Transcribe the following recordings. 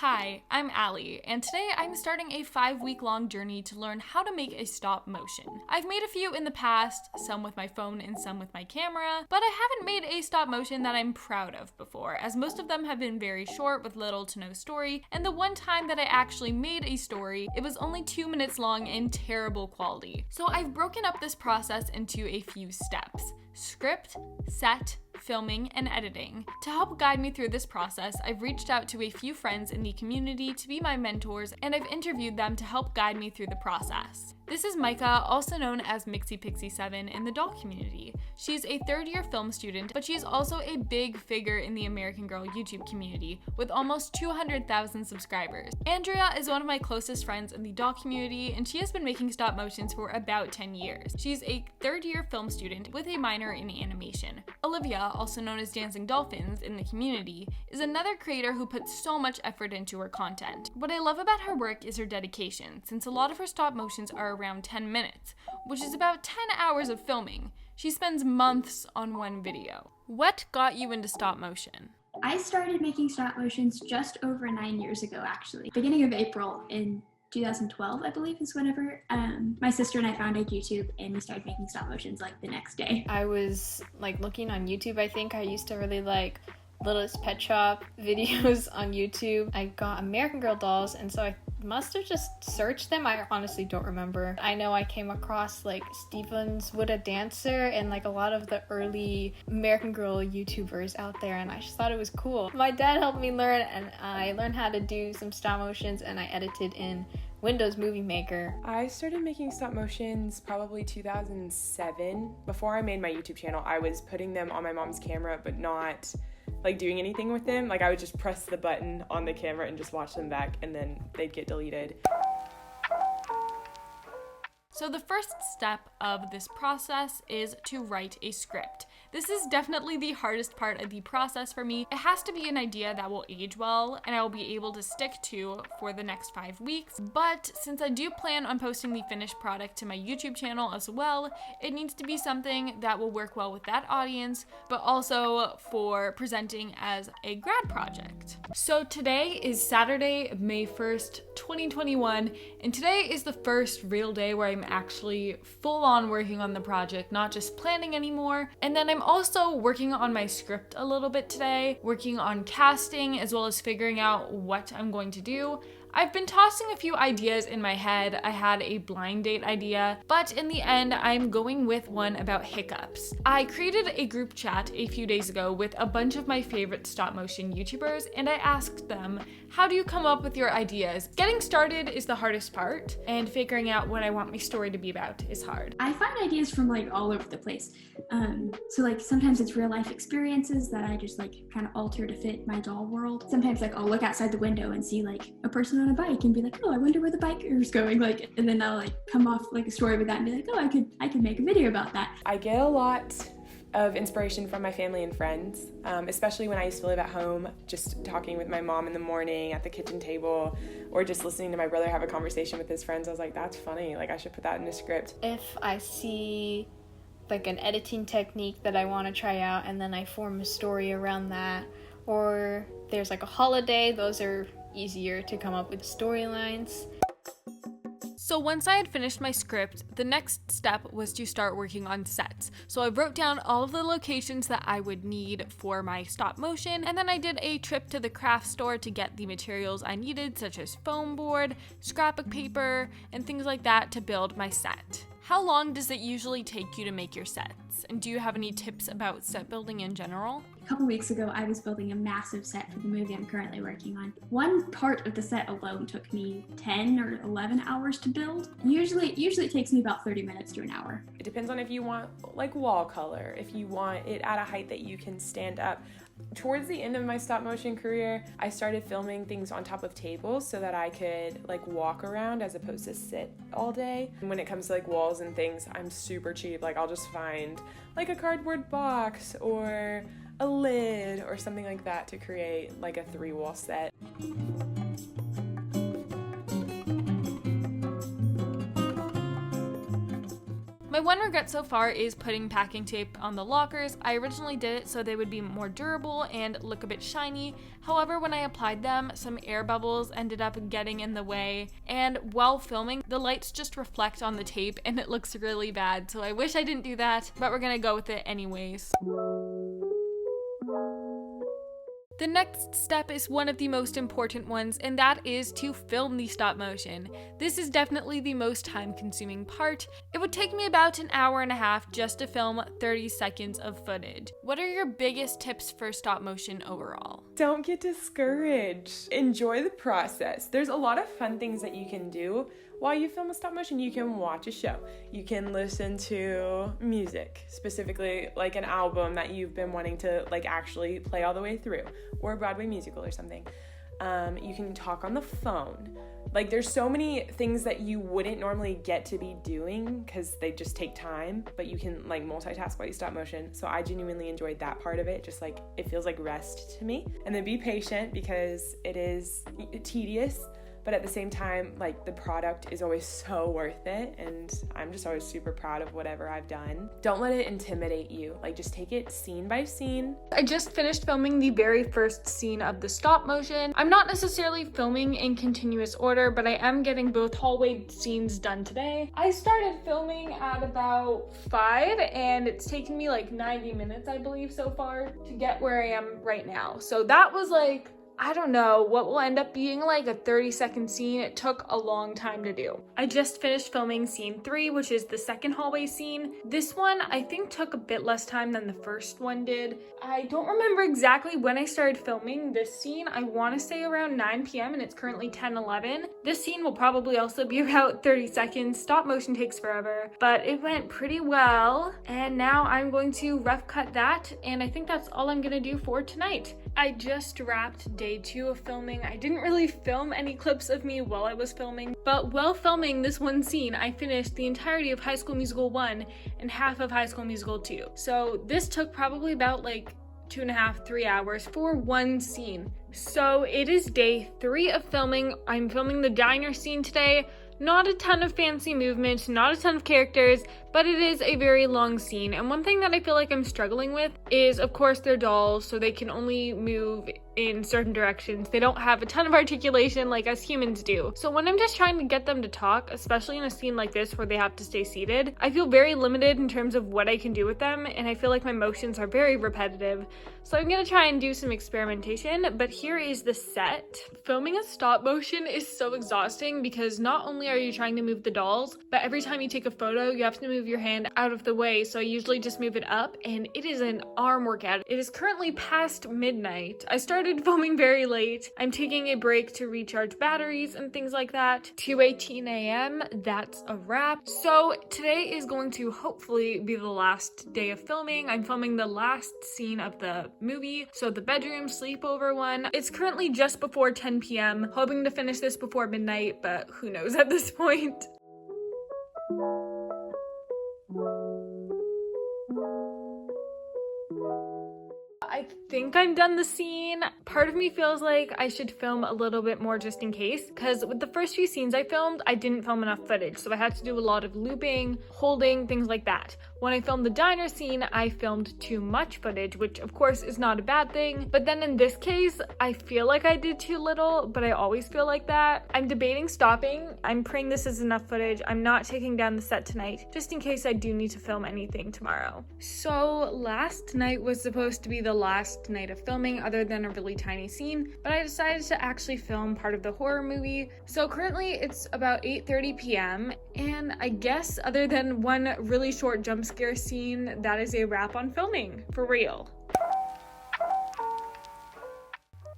Hi, I'm Allie, and today I'm starting a 5-week-long journey to learn how to make a stop motion. I've made a few in the past, some with my phone and some with my camera, but I haven't made a stop motion that I'm proud of before, as most of them have been very short with little to no story, and the one time that I actually made a story, it was only 2 minutes long and terrible quality. So I've broken up this process into a few steps: script, set, filming, and editing. To help guide me through this process, I've reached out to a few friends in the community to be my mentors, and I've interviewed them to help guide me through the process. This is Micah, also known as MixiePixie7 in the doll community. She's a third-year film student, but she's also a big figure in the American Girl YouTube community, with almost 200,000 subscribers. Andrea is one of my closest friends in the doll community, and she has been making stop motions for about 10 years. She's a third-year film student with a minor in animation. Olivia, also known as Dancing Dolphins in the community, is another creator who puts so much effort into her content. What I love about her work is her dedication, since a lot of her stop motions are around 10 minutes, which is about 10 hours of filming. She spends months on one video. What got you into stop motion? I started making stop motions just over 9 years ago, actually. Beginning of April in 2012, I believe, is whenever my sister and I found YouTube, and we started making stop motions like the next day. I was looking on YouTube. I think I used to really like Littlest Pet Shop videos on YouTube. I got American Girl dolls, and so I must have just searched them. I honestly don't remember. I know I came across Steven's Would a Dancer and a lot of the early American Girl YouTubers out there, and I just thought it was cool. My dad helped me learn, and I learned how to do some stop motions, and I edited in Windows Movie Maker. I started making stop motions probably 2007. Before I made my YouTube channel, I was putting them on my mom's camera, but not doing anything with them. I would just press the button on the camera and just watch them back, and then they'd get deleted. So the first step of this process is to write a script. This is definitely the hardest part of the process for me. It has to be an idea that will age well and I will be able to stick to for the next 5 weeks. But since I do plan on posting the finished product to my YouTube channel as well, it needs to be something that will work well with that audience, but also for presenting as a grad project. So today is Saturday, May 1st, 2021, and today is the first real day where I'm actually full on working on the project, not just planning anymore. And then I'm also working on my script a little bit today, working on casting, as well as figuring out what I'm going to do. I've been tossing a few ideas in my head. I had a blind date idea, but in the end, I'm going with one about hiccups. I created a group chat a few days ago with a bunch of my favorite stop motion YouTubers, and I asked them, how do you come up with your ideas? Getting started is the hardest part, and figuring out what I want my story to be about is hard. I find ideas from all over the place. So sometimes it's real life experiences that I just kind of alter to fit my doll world. Sometimes I'll look outside the window and see a person on a bike and be like, oh, I wonder where the biker's going, and then I'll come off a story with that and be like, oh, I could make a video about that. I get a lot of inspiration from my family and friends, especially when I used to live at home, just talking with my mom in the morning at the kitchen table, or just listening to my brother have a conversation with his friends. I was like, that's funny, I should put that in a script. If I see an editing technique that I want to try out, and then I form a story around that, or there's a holiday, those are easier to come up with storylines. So once I had finished my script, the next step was to start working on sets. So I wrote down all of the locations that I would need for my stop motion, and then I did a trip to the craft store to get the materials I needed, such as foam board, scrapbook paper, and things like that to build my set. How long does it usually take you to make your sets? And do you have any tips about set building in general? A couple weeks ago, I was building a massive set for the movie I'm currently working on. One part of the set alone took me 10 or 11 hours to build. Usually it takes me about 30 minutes to an hour. It depends on if you want wall color, if you want it at a height that you can stand up. Towards the end of my stop motion career, I started filming things on top of tables so that I could walk around as opposed to sit all day. And when it comes to walls and things, I'm super cheap. I'll just find a cardboard box or a lid or something like that to create a 3-wall set. My My one regret so far is putting packing tape on the lockers. I originally did it so they would be more durable and look a bit shiny. However, when I applied them, some air bubbles ended up getting in the way, and while filming, the lights just reflect on the tape and it looks really bad. So I wish I didn't do that, but we're gonna go with it anyways. The next step is one of the most important ones, and that is to film the stop motion. This is definitely the most time-consuming part. It would take me about an hour and a half just to film 30 seconds of footage. What are your biggest tips for stop motion overall? Don't get discouraged. Enjoy the process. There's a lot of fun things that you can do while you film a stop motion. You can watch a show. You can listen to music, specifically like an album that you've been wanting to like actually play all the way through, or a Broadway musical or something. You can talk on the phone. Like there's so many things that you wouldn't normally get to be doing because they just take time, but you can like multitask while you stop motion. So I genuinely enjoyed that part of it. Just like it feels like rest to me. And then be patient because it is tedious, but at the same time, like the product is always so worth it, and I'm just always super proud of whatever I've done. Don't let it intimidate you. Like just take it scene by scene. I just finished filming the very first scene of the stop motion. I'm not necessarily filming in continuous order, but I am getting both hallway scenes done today. I started filming at about 5, and it's taken me like 90 minutes, I believe, so far to get where I am right now. So that was like, I don't know what will end up being like a 30-second scene. It took a long time to do. I just finished filming scene 3, which is the second hallway scene. This one I think took a bit less time than the first one did. I don't remember exactly when I started filming this scene. I want to say around 9 p.m. and it's currently 10:11. This scene will probably also be about 30 seconds. Stop motion takes forever, but it went pretty well. And now I'm going to rough cut that, and I think that's all I'm gonna do for tonight. I just wrapped day 2 of filming. I didn't really film any clips of me while I was filming, but while filming this one scene, I finished the entirety of High School Musical 1 and half of High School Musical 2. So this took probably about like 2.5, 3 hours for one scene. So it is day 3 of filming. I'm filming the diner scene today. Not a ton of fancy movement, not a ton of characters, but it is a very long scene. And one thing that I feel like I'm struggling with is, of course, they're dolls, so they can only move in certain directions. They don't have a ton of articulation like us humans do. So when I'm just trying to get them to talk, especially in a scene like this where they have to stay seated, I feel very limited in terms of what I can do with them, and I feel like my motions are very repetitive. So I'm gonna try and do some experimentation, but here is the set. Filming a stop motion is so exhausting because not only are you trying to move the dolls, but every time you take a photo, you have to move your hand out of the way. So I usually just move it up, and it is an arm workout. It is currently past midnight. I started filming very late. I'm taking a break to recharge batteries and things like that. 2:18 a.m. That's a wrap. So today is going to hopefully be the last day of filming. I'm filming the last scene of the movie, so the bedroom sleepover one. It's currently just before 10 p.m. Hoping to finish this before midnight, but who knows at this point. I think I'm done the scene. Part of me feels like I should film a little bit more just in case, because with the first few scenes I filmed, I didn't film enough footage, so I had to do a lot of looping, holding, things like that. When I filmed the diner scene, I filmed too much footage, which of course is not a bad thing, but then in this case, I feel like I did too little, but I always feel like that. I'm debating stopping. I'm praying this is enough footage. I'm not taking down the set tonight, just in case I do need to film anything tomorrow. So last night was supposed to be the last night of filming other than a really tiny scene, but I decided to actually film part of the horror movie. So currently it's about 8:30 p.m. and I guess other than one really short jump scare scene, that is a wrap on filming, for real.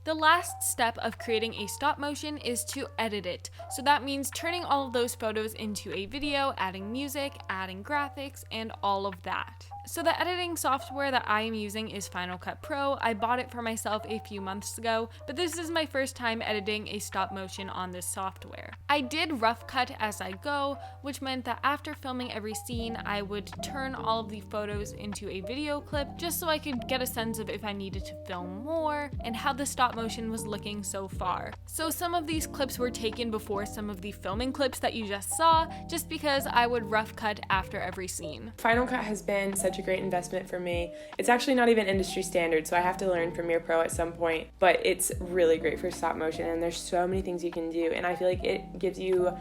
The last step of creating a stop motion is to edit it. So that means turning all of those photos into a video, adding music, adding graphics, and all of that. So the editing software that I am using is Final Cut Pro. I bought it for myself a few months ago, but this is my first time editing a stop motion on this software. I did rough cut as I go, which meant that after filming every scene, I would turn all of the photos into a video clip just so I could get a sense of if I needed to film more and how the stop stop motion was looking so far. So some of these clips were taken before some of the filming clips that you just saw, just because I would rough cut after every scene. Final Cut has been such a great investment for me. It's actually not even industry standard, so I have to learn Premiere Pro at some point, but it's really great for stop motion, and there's so many things you can do, and I feel like it gives you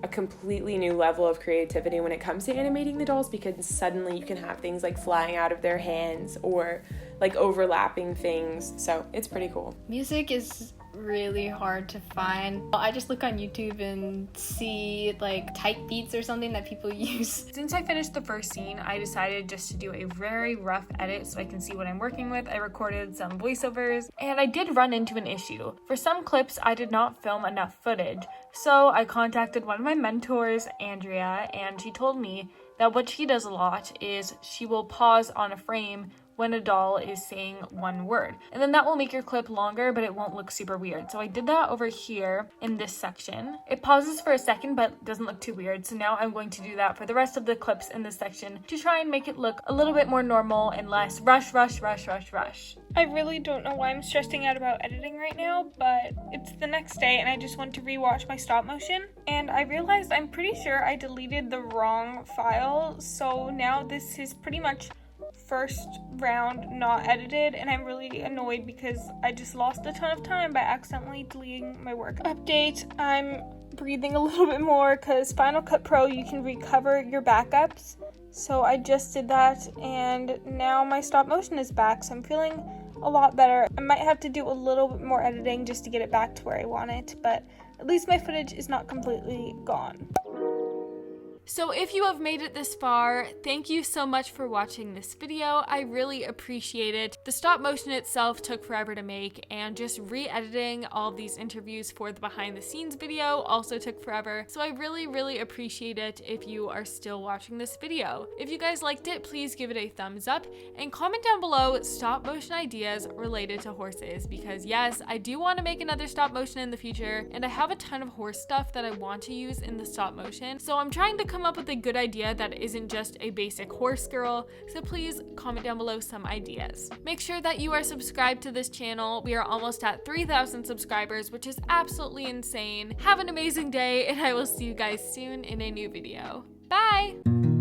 a completely new level of creativity when it comes to animating the dolls, because suddenly you can have things like flying out of their hands or like overlapping things, so it's pretty cool. Music is really hard to find. I just look on YouTube and see like type beats or something that people use. Since I finished the first scene, I decided just to do a very rough edit so I can see what I'm working with. I recorded some voiceovers, and I did run into an issue. For some clips, I did not film enough footage, so I contacted one of my mentors, Andrea, and she told me that what she does a lot is she will pause on a frame when a doll is saying one word. And then that will make your clip longer, but it won't look super weird. So I did that over here in this section. It pauses for a second, but doesn't look too weird. So now I'm going to do that for the rest of the clips in this section to try and make it look a little bit more normal and less rush, rush, rush, rush, rush. I really don't know why I'm stressing out about editing right now, but it's the next day and I just want to rewatch my stop motion. And I realized I'm pretty sure I deleted the wrong file. So now this is pretty much first round not edited, and I'm really annoyed because I just lost a ton of time by accidentally deleting my work. Update, I'm breathing a little bit more because Final Cut Pro, you can recover your backups. So I just did that, and now my stop motion is back, so I'm feeling a lot better. I might have to do a little bit more editing just to get it back to where I want it, but at least my footage is not completely gone. So if you have made it this far, thank you so much for watching this video. I really appreciate it. The stop motion itself took forever to make, and just re-editing all of these interviews for the behind the scenes video also took forever. So I really appreciate it if you are still watching this video. If you guys liked it, please give it a thumbs up and comment down below stop motion ideas related to horses, because yes, I do want to make another stop motion in the future, and I have a ton of horse stuff that I want to use in the stop motion. So I'm trying to come up with a good idea that isn't just a basic horse girl, so please comment down below some ideas. Make sure that you are subscribed to this channel. We are almost at 3,000 subscribers, which is absolutely insane. Have an amazing day, and I will see you guys soon in a new video. Bye!